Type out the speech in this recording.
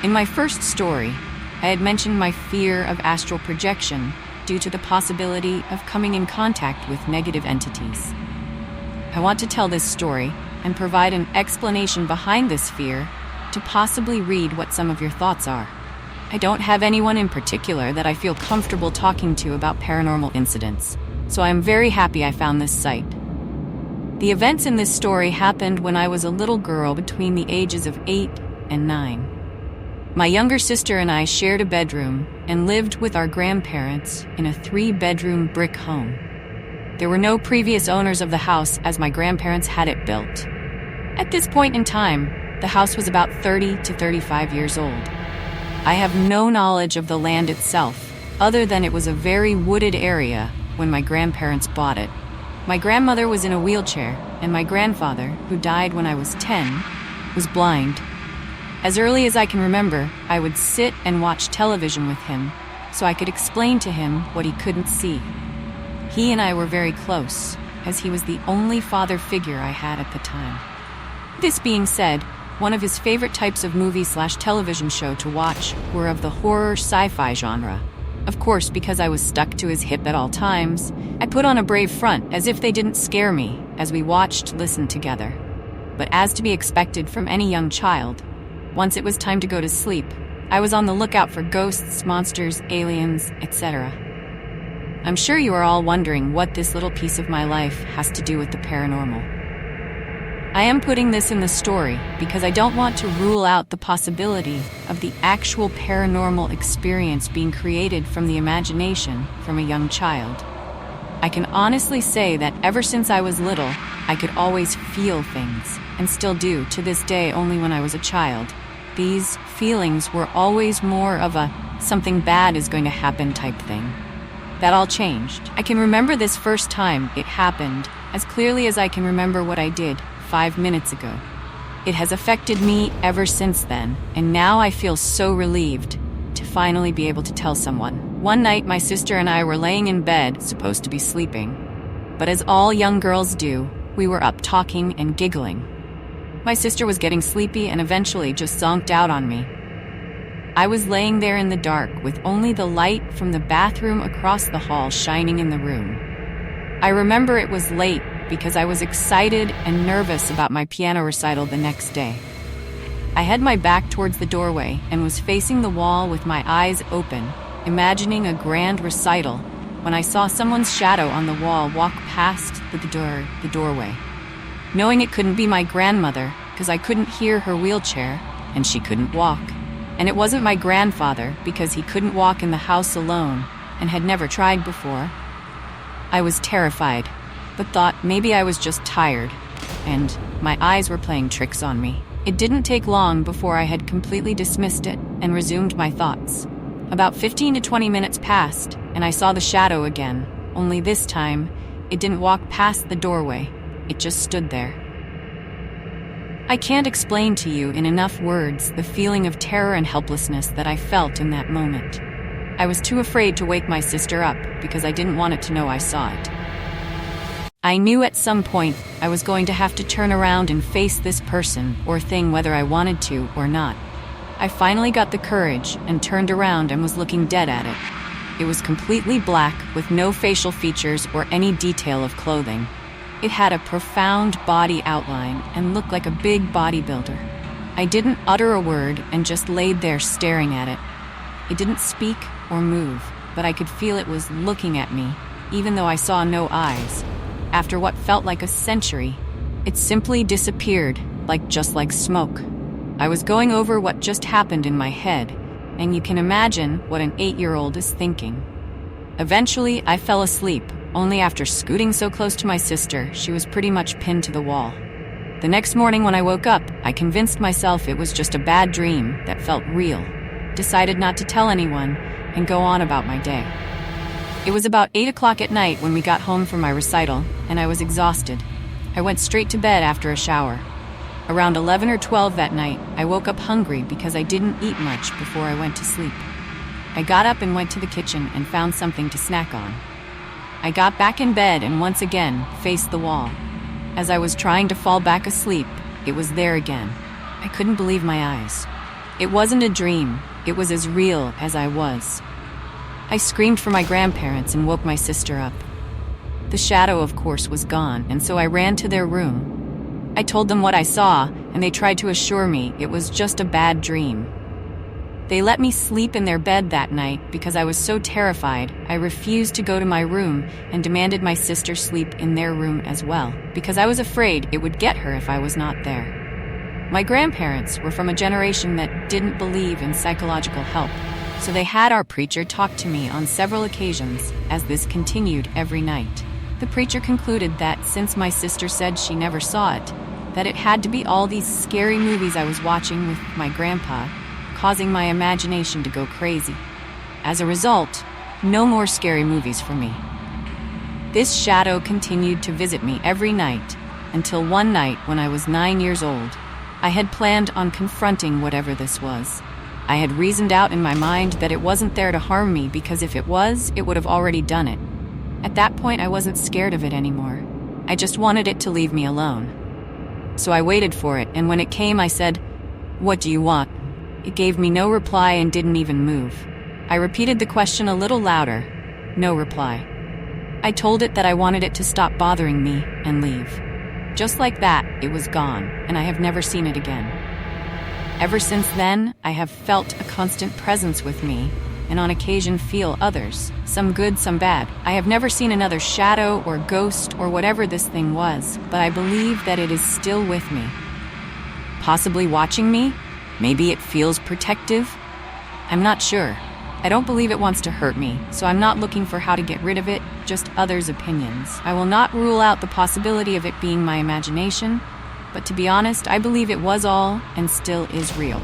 In my first story, I had mentioned my fear of astral projection due to the possibility of coming in contact with negative entities. I want to tell this story and provide an explanation behind this fear to possibly read what some of your thoughts are. I don't have anyone in particular that I feel comfortable talking to about paranormal incidents, so I am very happy I found this site. The events in this story happened when I was a little girl between the ages of 8 and 9. My younger sister and I shared a bedroom and lived with our grandparents in a 3-bedroom brick home. There were no previous owners of the house as my grandparents had it built. At this point in time, the house was about 30 to 35 years old. I have no knowledge of the land itself, other than it was a very wooded area when my grandparents bought it. My grandmother was in a wheelchair, and my grandfather, who died when I was 10, was blind. As early as I can remember, I would sit and watch television with him so I could explain to him what he couldn't see. He and I were very close, as he was the only father figure I had at the time. This being said, one of his favorite types of movie/television show to watch were of the horror sci-fi genre. Of course, because I was stuck to his hip at all times, I put on a brave front as if they didn't scare me as we listened together. But as to be expected from any young child, once it was time to go to sleep, I was on the lookout for ghosts, monsters, aliens, etc. I'm sure you are all wondering what this little piece of my life has to do with the paranormal. I am putting this in the story because I don't want to rule out the possibility of the actual paranormal experience being created from the imagination from a young child. I can honestly say that ever since I was little, I could always feel things, and still do to this day only when I was a child. These feelings were always more of a something bad is going to happen type thing. That all changed. I can remember this first time it happened as clearly as I can remember what I did 5 minutes ago. It has affected me ever since then, and now I feel so relieved to finally be able to tell someone. One night, my sister and I were laying in bed, supposed to be sleeping. But as all young girls do, we were up talking and giggling. My sister was getting sleepy and eventually just zonked out on me. I was laying there in the dark with only the light from the bathroom across the hall shining in the room. I remember it was late because I was excited and nervous about my piano recital the next day. I had my back towards the doorway and was facing the wall with my eyes open, imagining a grand recital, when I saw someone's shadow on the wall walk past the doorway. Knowing it couldn't be my grandmother, because I couldn't hear her wheelchair, and she couldn't walk. And it wasn't my grandfather, because he couldn't walk in the house alone, and had never tried before. I was terrified, but thought maybe I was just tired, and my eyes were playing tricks on me. It didn't take long before I had completely dismissed it and resumed my thoughts. About 15 to 20 minutes passed, and I saw the shadow again, only this time, it didn't walk past the doorway. It just stood there. I can't explain to you in enough words the feeling of terror and helplessness that I felt in that moment. I was too afraid to wake my sister up because I didn't want it to know I saw it. I knew at some point I was going to have to turn around and face this person or thing whether I wanted to or not. I finally got the courage and turned around and was looking dead at it. It was completely black with no facial features or any detail of clothing. It had a profound body outline and looked like a big bodybuilder. I didn't utter a word and just laid there staring at it. It didn't speak or move, but I could feel it was looking at me, even though I saw no eyes. After what felt like a century, it simply disappeared, just like smoke. I was going over what just happened in my head, and you can imagine what an 8-year-old is thinking. Eventually, I fell asleep, only after scooting so close to my sister, she was pretty much pinned to the wall. The next morning when I woke up, I convinced myself it was just a bad dream that felt real, decided not to tell anyone, and go on about my day. It was about 8 o'clock at night when we got home from my recital, and I was exhausted. I went straight to bed after a shower. Around 11 or 12 that night, I woke up hungry because I didn't eat much before I went to sleep. I got up and went to the kitchen and found something to snack on. I got back in bed and once again faced the wall. As I was trying to fall back asleep, it was there again. I couldn't believe my eyes. It wasn't a dream. It was as real as I was. I screamed for my grandparents and woke my sister up. The shadow, of course, was gone, and so I ran to their room. I told them what I saw, and they tried to assure me it was just a bad dream. They let me sleep in their bed that night because I was so terrified. I refused to go to my room and demanded my sister sleep in their room as well, because I was afraid it would get her if I was not there. My grandparents were from a generation that didn't believe in psychological help, so they had our preacher talk to me on several occasions as this continued every night. The preacher concluded that since my sister said she never saw it, that it had to be all these scary movies I was watching with my grandpa, causing my imagination to go crazy. As a result, no more scary movies for me. This shadow continued to visit me every night until one night when I was 9 years old. I had planned on confronting whatever this was. I had reasoned out in my mind that it wasn't there to harm me because if it was, it would have already done it. At that point, I wasn't scared of it anymore. I just wanted it to leave me alone. So I waited for it, and when it came, I said, "What do you want?" It gave me no reply and didn't even move. I repeated the question a little louder. No reply. I told it that I wanted it to stop bothering me and leave. Just like that, it was gone, and I have never seen it again. Ever since then, I have felt a constant presence with me, and on occasion feel others, some good, some bad. I have never seen another shadow or ghost or whatever this thing was, but I believe that it is still with me. Possibly watching me? Maybe it feels protective? I'm not sure. I don't believe it wants to hurt me, so I'm not looking for how to get rid of it, just others' opinions. I will not rule out the possibility of it being my imagination, but to be honest, I believe it was all and still is real.